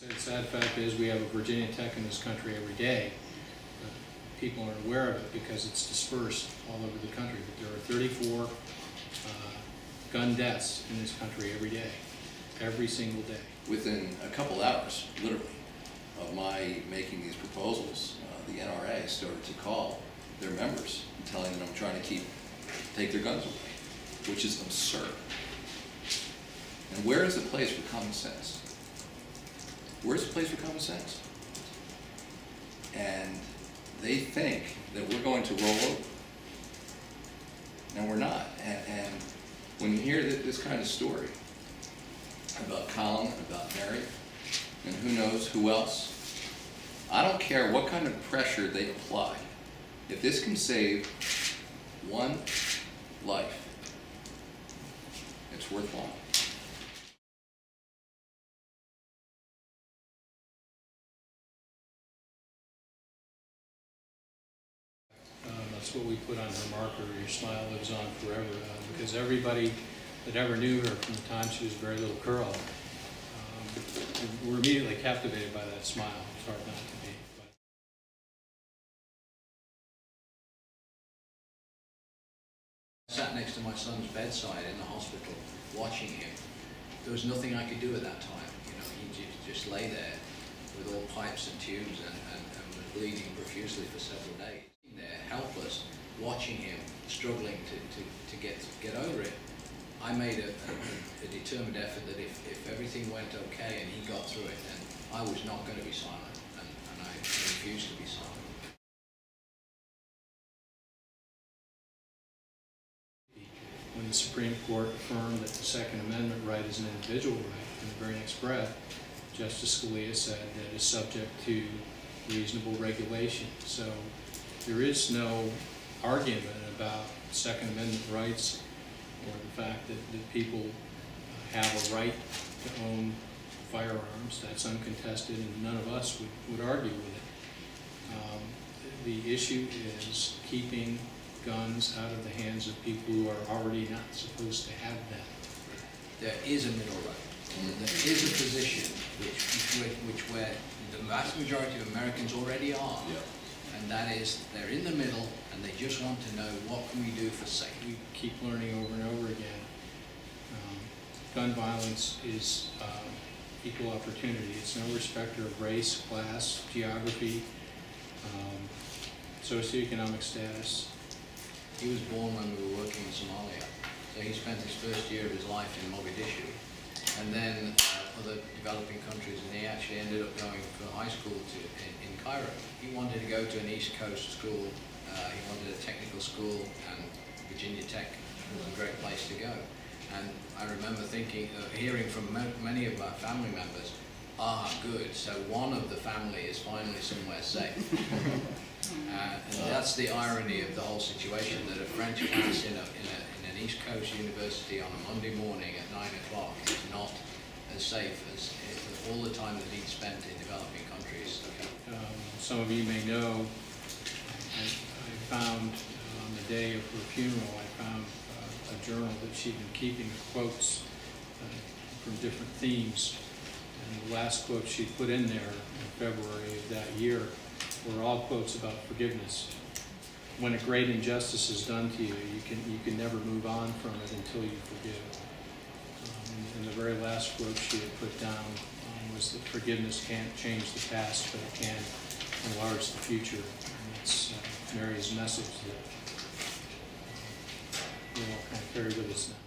The sad fact is we have a Virginia Tech in this country every day. People aren't aware of it because it's dispersed all over the country. But there are 34 gun deaths in this country every day, every single day. Within a couple hours, literally, of my making these proposals, the NRA started to call their members and telling them I'm trying to take their guns away, which is absurd. And where is the place for common sense? Where's the place for common sense? And they think that we're going to roll over. And we're not. And when you hear this kind of story about Colin, about Mary, and who knows who else, I don't care what kind of pressure they apply. If this can save one life, it's worthwhile. That's what we put on her marker, Your Smile Lives On Forever, because everybody that ever knew her from the time she was a very little girl were immediately captivated by that smile. It's hard not to be. I sat next to my son's bedside in the hospital, watching him. There was nothing I could do at that time. You know, he just lay there with all pipes and tubes and was bleeding profusely for several days. There, helpless, watching him, struggling to get over it. I made a determined effort that if everything went okay and he got through it, then I was not going to be silent, and I refused to be silent. When the Supreme Court affirmed that the Second Amendment right is an individual right, in the very next breath, Justice Scalia said that it is subject to reasonable regulation. So there is no argument about Second Amendment rights or the fact that people have a right to own firearms. That's uncontested, and none of us would argue with it. The issue is keeping guns out of the hands of people who are already not supposed to have them. There is a middle road. There is a position where the vast majority of Americans already are. Yeah. And that is, they're in the middle, and they just want to know, what can we do for safety? We keep learning over and over again. Gun violence is equal opportunity. It's no respecter of race, class, geography, socioeconomic status. He was born when we were working in Somalia, so he spent his first year of his life in Mogadishu, and then other developing countries, and he actually ended up going for high school in Cairo. He wanted to go to an East Coast school, he wanted a technical school, and Virginia Tech was a great place to go. And I remember thinking, hearing from many of my family members, good, so one of the family is finally somewhere safe. And that's the irony of the whole situation, that a French class in an East Coast university on a Monday morning at 9 o'clock is not as safe as all the time that he'd spent in developing countries. Some of you may know, I found on the day of her funeral, I found a journal that she'd been keeping of quotes from different themes. And the last quote she put in there in February of that year were all quotes about forgiveness. When a great injustice is done to you, you can never move on from it until you forgive. And the very last quote she had put down was that forgiveness can't change the past, but it can enlarge the future. And that's Mary's message that we all kind of carry with us now.